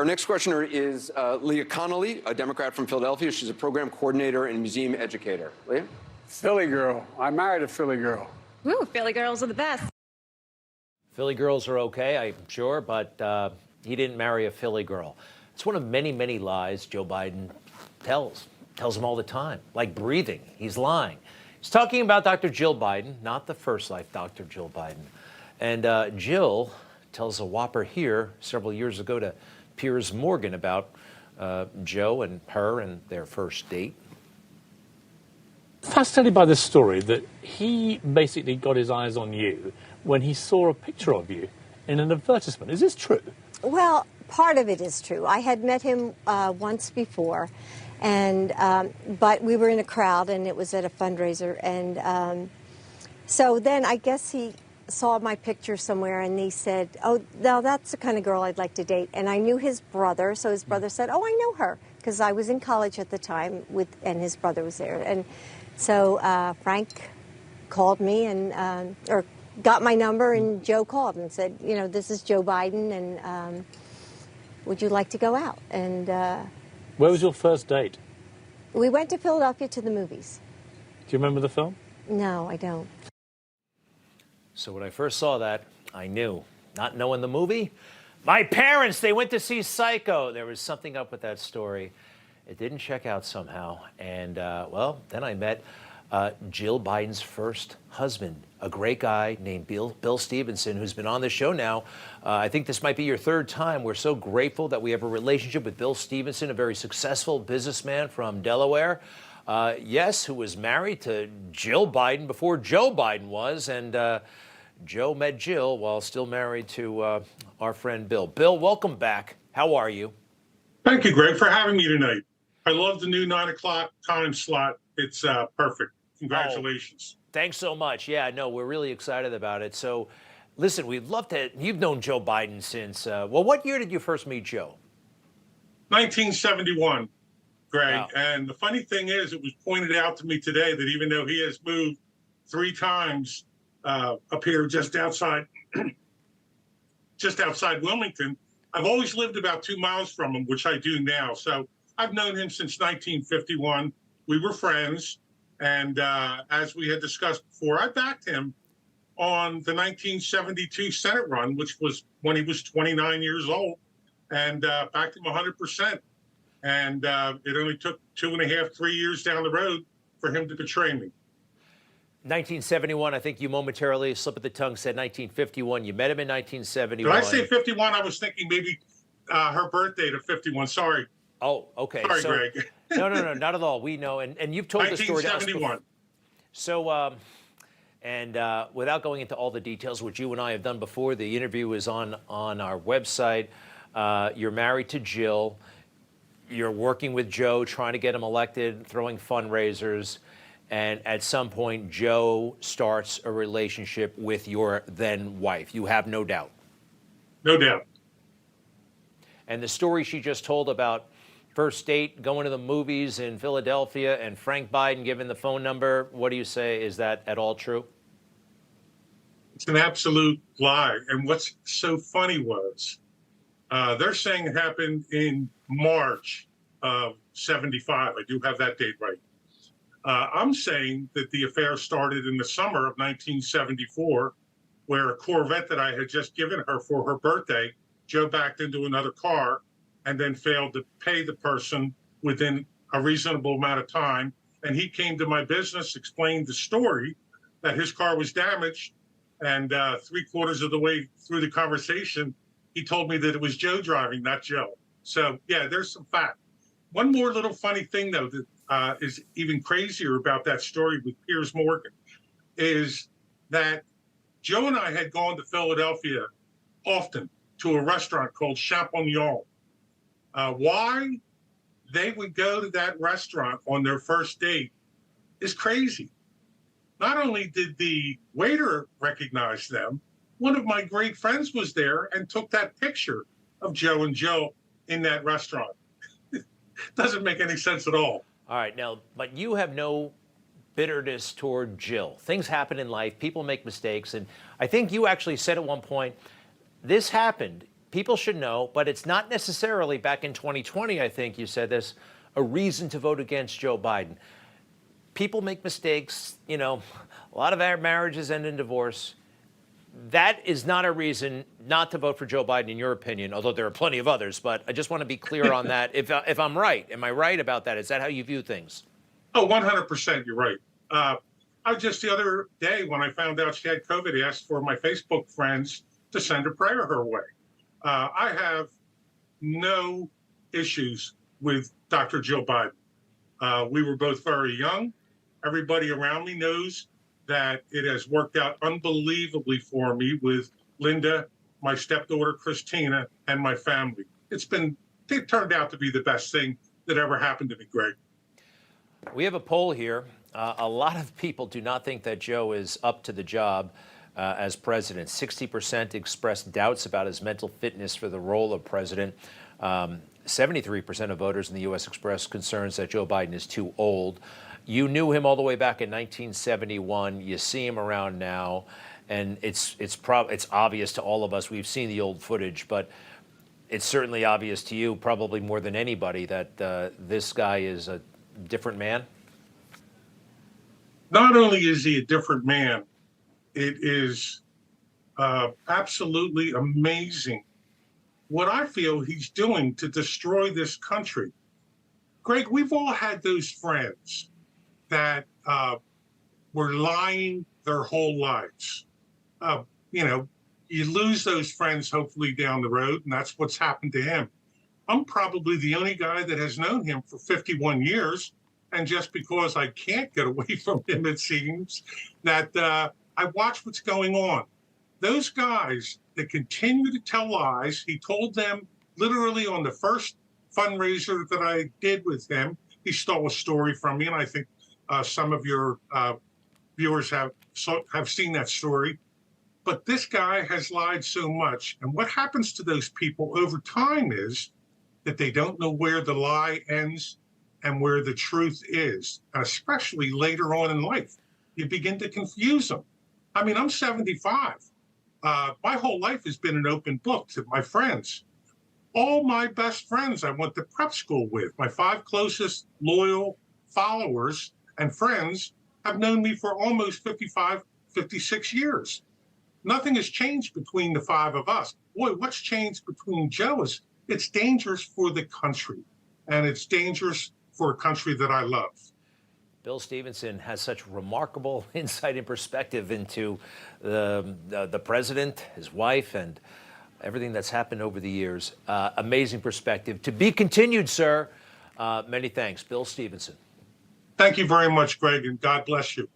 Our next questioner is Leah Connolly, a Democrat from Philadelphia. She's a program coordinator and museum educator. Leah? Philly girl. I married a Philly girl. Ooh, Philly girls are the best. Philly girls are okay, I'm sure, but he didn't marry a Philly girl. It's one of many, many lies Joe Biden tells him all the time, like breathing. He's lying. He's talking about Dr. Jill Biden, not the first life Dr. Jill Biden. And Jill tells a whopper here several years ago to Piers Morgan about Joe and her and their first date. Fascinated by this story that he basically got his eyes on you when he saw a picture of you in an advertisement. Is this true? Well, part of it is true. I had met him once before, and but we were in a crowd, and it was at a fundraiser, and so then I guess he saw my picture somewhere, and he said, "Oh, now that's the kind of girl I'd like to date." And I knew his brother, so his brother said, "Oh, I know her," because I was in college at the time, and his brother was there, and so Frank called me and or got my number, and Joe called and said, "You know, this is Joe Biden, and would you like to go out?" And where was your first date? We went to Philadelphia to the movies. Do you remember the film? No, I don't. So when I first saw that, I knew. Not knowing the movie, my parents, they went to see Psycho. There was something up with that story. It didn't check out somehow. And, well, then I met Jill Biden's first husband, a great guy named Bill Stevenson, who's been on the show now. I think this might be your third time. We're so grateful that we have a relationship with Bill Stevenson, a very successful businessman from Delaware. Yes, who was married to Jill Biden before Joe Biden was. And Joe met Jill while still married to our friend Bill. Bill, welcome back. How are you? Thank you, Greg, for having me tonight. I love the new 9 o'clock time slot. It's perfect. Congratulations. Oh, thanks so much. Yeah, no, we're really excited about it. So, listen, we'd love to. You've known Joe Biden since, well, what year did you first meet Joe? 1971, Greg. Wow. And the funny thing is, it was pointed out to me today that even though he has moved 3 times up here just outside Wilmington, I've always lived about 2 miles from him, which I do now. So I've known him since 1951. We were friends. And as we had discussed before, I backed him on the 1972 Senate run, which was when he was 29 years old, and backed him 100%. And it only took 2.5, 3 years down the road for him to betray me. 1971, I think you momentarily, slip of the tongue, said 1951. You met him in 1971. Did I say 51? I was thinking maybe her birthday to 51. Sorry. Oh, okay. Sorry, Greg. No, not at all. We know, and you've told the story to us before. 1971. So, without going into all the details, which you and I have done before, the interview is on our website. You're married to Jill. You're working with Joe, trying to get him elected, throwing fundraisers. And at some point, Joe starts a relationship with your then wife. You have no doubt. No doubt. And the story she just told about first date, going to the movies in Philadelphia, and Frank Biden giving the phone number, what do you say? Is that at all true? It's an absolute lie. And what's so funny was they're saying it happened in March of 75. I do have that date right. I'm saying that the affair started in the summer of 1974, where a Corvette that I had just given her for her birthday, Joe backed into another car and then failed to pay the person within a reasonable amount of time. And he came to my business, explained the story, that his car was damaged. And 3/4 of the way through the conversation, he told me that it was Joe driving, not Joe. So, yeah, there's some fact. One more little funny thing, though, that is even crazier about that story with Piers Morgan is that Joe and I had gone to Philadelphia often to a restaurant called Champignon. Why they would go to that restaurant on their first date is crazy. Not only did the waiter recognize them, one of my great friends was there and took that picture of Joe and Jill in that restaurant. Doesn't make any sense at all. All right, now, but you have no bitterness toward Jill. Things happen in life. People make mistakes. And I think you actually said at one point, this happened. people should know, but it's not necessarily, back in 2020, I think you said this, a reason to vote against Joe Biden. People make mistakes. You know, a lot of our marriages end in divorce. That is not a reason not to vote for Joe Biden, in your opinion, although there are plenty of others. But I just want to be clear on that. If I'm right, am I right about that? Is that how you view things? Oh, 100%, you're right. I just the other day when I found out she had COVID, asked for my Facebook friends to send a prayer her way. I have no issues with Dr. Joe Biden. We were both very young. Everybody around me knows that it has worked out unbelievably for me with Linda, my stepdaughter Christina, and my family. It turned out to be the best thing that ever happened to me, Greg. We have a poll here. A lot of people do not think that Joe is up to the job as president. 60% expressed doubts about his mental fitness for the role of president. 73% of voters in the U.S. expressed concerns that Joe Biden is too old. You knew him all the way back in 1971. You see him around now, and it's obvious to all of us. We've seen the old footage, but it's certainly obvious to you, probably more than anybody, that this guy is a different man. Not only is he a different man, it is absolutely amazing what I feel he's doing to destroy this country. Greg, we've all had those friends that were lying their whole lives. You know, you lose those friends hopefully down the road, and that's what's happened to him. I'm probably the only guy that has known him for 51 years. And just because I can't get away from him, it seems that I watch what's going on. Those guys that continue to tell lies, he told them literally on the first fundraiser that I did with him, he stole a story from me, and I think some of your viewers have seen that story. But this guy has lied so much. And what happens to those people over time is that they don't know where the lie ends and where the truth is, and especially later on in life. You begin to confuse them. I mean, I'm 75. My whole life has been an open book to my friends. All my best friends I went to prep school with, my 5 closest loyal followers and friends have known me for almost 55, 56 years. Nothing has changed between the 5 of us. Boy, what's changed between Joe is it's dangerous for the country, and it's dangerous for a country that I love. Bill Stevenson has such remarkable insight and perspective into the president, his wife, and everything that's happened over the years. Amazing perspective. To be continued, sir. Many thanks. Bill Stevenson. Thank you very much, Greg, and God bless you.